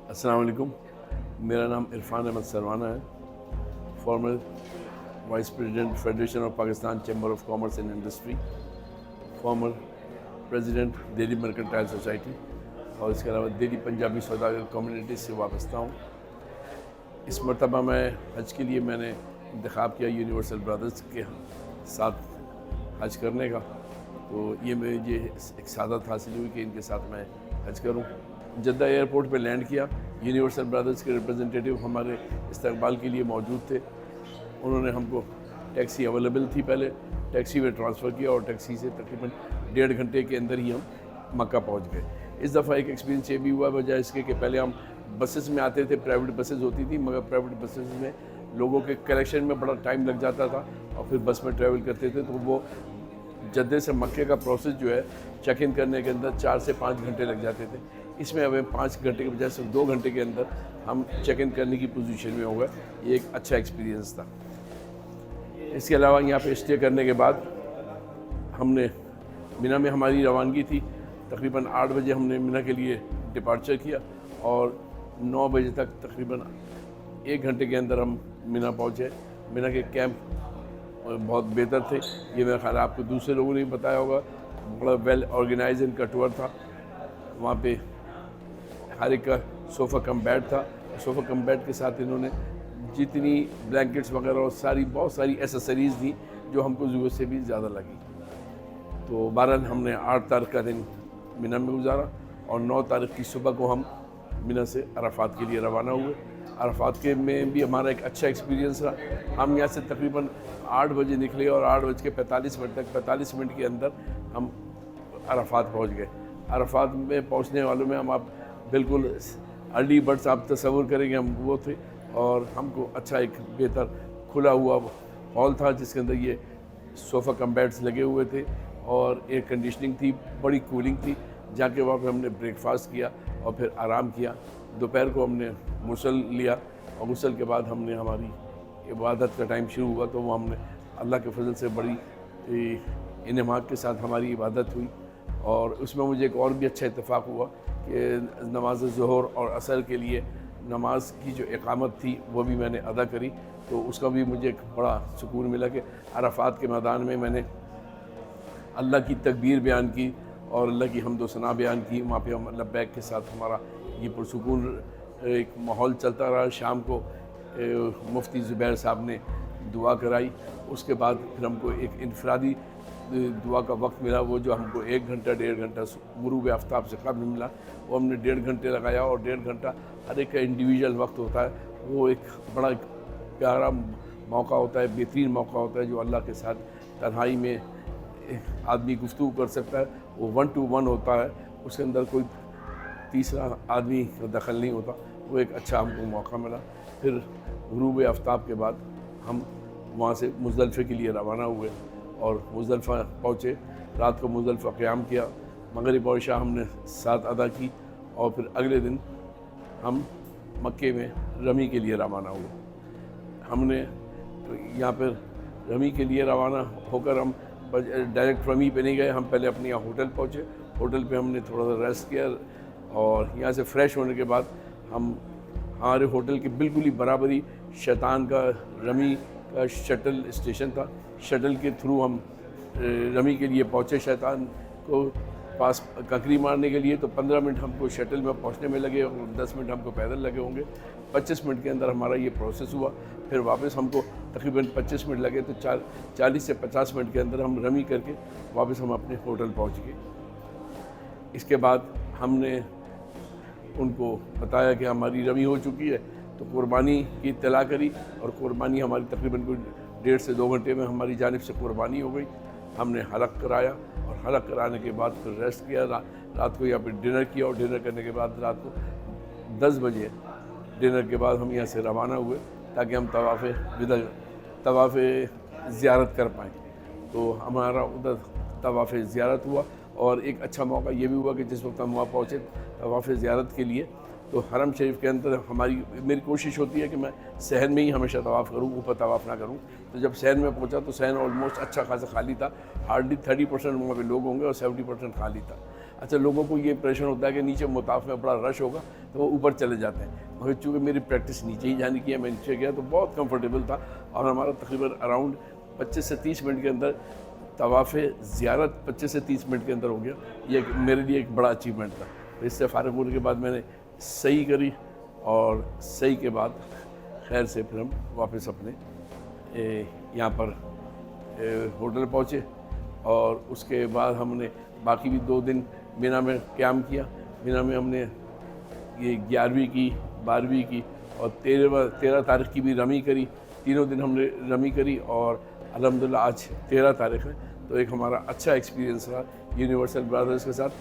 السلام علیکم. میرا نام عرفان احمد سروانہ ہے. Former vice president federation of Pakistan chamber of commerce and industry, former president Delhi mercantile society, اور اس کے علاوہ دہلی پنجابی سوداگر کمیونٹی سے وابستہ ہوں. اس مرتبہ میں حج کے لیے میں نے انتخاب کیا یونیورسل برادرز کے ساتھ حج کرنے کا. تو یہ مجھے ایک سعادت حاصل ہوئی کہ ان کے ساتھ میں حج کروں. جدہ ایئرپورٹ پہ لینڈ کیا. یونیورسل برادرز کے ریپرزنٹیٹیو ہمارے استقبال کے لیے موجود تھے. انہوں نے ہم کو ٹیکسی اویلیبل تھی, پہلے ٹیکسی میں ٹرانسفر کیا اور ٹیکسی سے تقریباً 1.5 گھنٹے کے اندر ہی ہم مکہ پہنچ گئے. اس دفعہ ایک ایکسپیرینس یہ بھی ہوا بجائے اس کے کہ پہلے ہم بسز میں آتے تھے, پرائیویٹ بسز ہوتی تھی, مگر پرائیویٹ بسز میں لوگوں کے کلیکشن میں بڑا ٹائم لگ جاتا تھا اور پھر بس میں ٹریول کرتے تھے. تو وہ جدہ سے مکے کا پروسیس جو ہے چیک ان کرنے کے اندر 4 سے 5 گھنٹے لگ جاتے تھے. اس میں ہمیں 5 گھنٹے کے بجائے صرف 2 گھنٹے کے اندر ہم چیک ان کرنے کی پوزیشن میں ہو گئے. یہ ایک اچھا ایکسپیرینس تھا. اس کے علاوہ یہاں پہ اسٹے کرنے کے بعد ہم نے مینا میں ہماری روانگی تھی. تقریباً 8 بجے ہم نے مینا کے لیے ڈپارچر کیا اور 9 بجے تک تقریباً 1 گھنٹے کے اندر ہم مینا پہنچے. مینا کے کیمپ بہت بہتر تھے. یہ میرا خیال آپ کو دوسرے لوگوں نے بھی بتایا ہوگا. بڑا ویل آرگنائز ان کا ٹور تھا. وہاں پہ ہر ایک کا صوفہ کم بیڈ تھا. صوفہ کم بیڈ کے ساتھ انہوں نے جتنی بلینکٹس وغیرہ اور بہت ساری ایسیسریز تھیں جو ہم کو ضرورت سے بھی زیادہ لگی. تو بہرحال ہم نے 8 تاریخ کا دن مینا میں گزارا اور 9 تاریخ کی صبح کو ہم مینا سے عرفات کے لیے روانہ ہوئے. عرفات کے میں بھی ہمارا ایک اچھا ایکسپیرینس رہا. ہم یہاں سے تقریباً 8 بجے نکلے اور 8:45 تک 45 منٹ کے اندر ہم عرفات پہنچ گئے. عرفات میں پہنچنے والوں میں ہم آپ بالکل ارلی برڈس آپ تصور کریں گے ہم وہ تھے. اور ہم کو اچھا ایک بہتر کھلا ہوا ہال تھا جس کے اندر یہ صوفہ کم بیڈس لگے ہوئے تھے اور ایئر کنڈیشننگ تھی, بڑی کولنگ تھی. جا کے وہاں پہ ہم نے بریک فاسٹ کیا اور پھر آرام کیا. دوپہر کو ہم نے غسل لیا اور غسل کے بعد ہم نے ہماری عبادت کا ٹائم شروع ہوا. تو وہ ہم نے اللہ کے فضل سے بڑی انعامات کے ساتھ ہماری عبادت ہوئی. اور اس میں مجھے ایک اور بھی اچھا اتفاق ہوا کہ نماز ظہر اور عصر کے لیے نماز کی جو اقامت تھی وہ بھی میں نے ادا کری. تو اس کا بھی مجھے ایک بڑا سکون ملا کہ عرفات کے میدان میں نے اللہ کی تکبیر بیان کی اور اللہ کی حمد و ثنا بیان کی. وہاں پہ ہم لبیک کے ساتھ ہمارا یہ پرسکون ایک ماحول چلتا رہا. شام کو مفتی زبیر صاحب نے دعا کرائی. اس کے بعد پھر ہم کو ایک انفرادی دعا کا وقت ملا, وہ جو ہم کو 1 گھنٹہ 1.5 گھنٹہ غروب آفتاب سے قبل ملا. وہ ہم نے 1.5 گھنٹے لگایا اور 1.5 گھنٹہ ہر ایک کا انڈیویجول وقت ہوتا ہے. وہ ایک بڑا پیارا موقع ہوتا ہے, بہترین موقع ہوتا ہے جو اللہ کے ساتھ تنہائی میں آدمی گفتگو کر سکتا ہے. وہ 1 to 1 ہوتا ہے, اس کے اندر کوئی تیسرا آدمی کا دخل نہیں ہوتا. وہ ایک اچھا ہم کو موقع ملا. پھر غروب آفتاب کے بعد ہم وہاں سے مزدلفے کے لیے روانہ ہوئے اور مزدلفہ پہنچے. رات کو مزدلفہ قیام کیا. مغرب اور عشاء ہم نے ساتھ ادا کی اور پھر اگلے دن ہم مکے میں رمی کے لیے روانہ ہوئے. ہم نے یہاں پر رمی کے لیے روانہ ہو کر ہم ڈائریکٹ رمی پہ نہیں گئے. ہم پہلے اپنے یہاں ہوٹل پہنچے. ہوٹل پہ ہم نے تھوڑا سا ریسٹ کیا اور یہاں سے فریش ہونے کے بعد ہم ہمارے ہوٹل کے بالکل ہی برابری شیطان کا رمی کا شٹل اسٹیشن تھا. شٹل کے تھرو ہم رمی کے لیے پہنچے. شیطان کو پاس کنکری مارنے کے لیے تو 15 منٹ ہم کو شٹل میں پہنچنے میں لگے اور 10 منٹ ہم کو پیدل لگے ہوں گے. 25 منٹ کے اندر ہمارا یہ پروسیس ہوا. پھر واپس ہم کو تقریباً 25 منٹ لگے. تو 40 سے 50 منٹ کے اندر ہم رمی کر کے واپس ہم اپنے ہوٹل پہنچ گئے. اس کے بعد ہم نے ان کو بتایا کہ ہماری رمی ہو چکی ہے. تو قربانی کی اطلاع کری اور قربانی ہماری تقریباً کوئی 1.5 سے 2 گھنٹے میں ہماری جانب سے قربانی ہو گئی. ہم نے حلق کرایا اور حلق کرانے کے بعد پھر ریسٹ کیا. رات کو یہاں پہ ڈنر کیا اور ڈنر کرنے کے بعد رات کو 10 بجے ڈنر کے بعد ہم یہاں سے روانہ ہوئے تاکہ ہم طواف زیارت کر پائیں. تو ہمارا ادھر طواف زیارت ہوا اور ایک اچھا موقع یہ بھی ہوا کہ جس وقت ہم وہاں پہنچے طواف زیارت کے لیے تو حرم شریف کے اندر میری کوشش ہوتی ہے کہ میں صحن میں ہی ہمیشہ طواف کروں, اوپر طواف نہ کروں. تو جب صحن میں پہنچا تو صحن آلموسٹ اچھا خاصا خالی تھا. ہارڈلی 30% وہاں پہ لوگ ہوں گے اور 70% خالی تھا. اچھا لوگوں کو یہ امپریشن ہوتا ہے کہ نیچے مطاف میں بڑا رش ہوگا تو وہ اوپر چلے جاتے ہیں، مگر چونکہ میری پریکٹس نیچے ہی جانے کی ہے، میں نیچے گیا تو بہت کمفرٹیبل تھا، اور ہمارا تقریباً اراؤنڈ 25 سے 30 منٹ کے اندر طواف زیارت 25 سے 30 منٹ کے اندر ہو گیا. یہ میرے لیے ایک بڑا اچیومنٹ تھا. اس سے فارغ ہونے کے بعد میں نے صحیح کری، اور صحیح کے بعد خیر سے پھر ہم واپس اپنے یہاں پر ہوٹل پہنچے، اور اس کے بعد ہم نے باقی بھی 2 دن مینا میں قیام کیا. مینا میں ہم نے یہ 11ویں کی، 12ویں کی اور 13 تاریخ کی بھی رمی کری. تینوں دن ہم نے رمی کری، اور الحمدللہ آج 13 تاریخ ہے، تو ایک ہمارا اچھا ایکسپیرینس رہا یونیورسل برادرز کے ساتھ.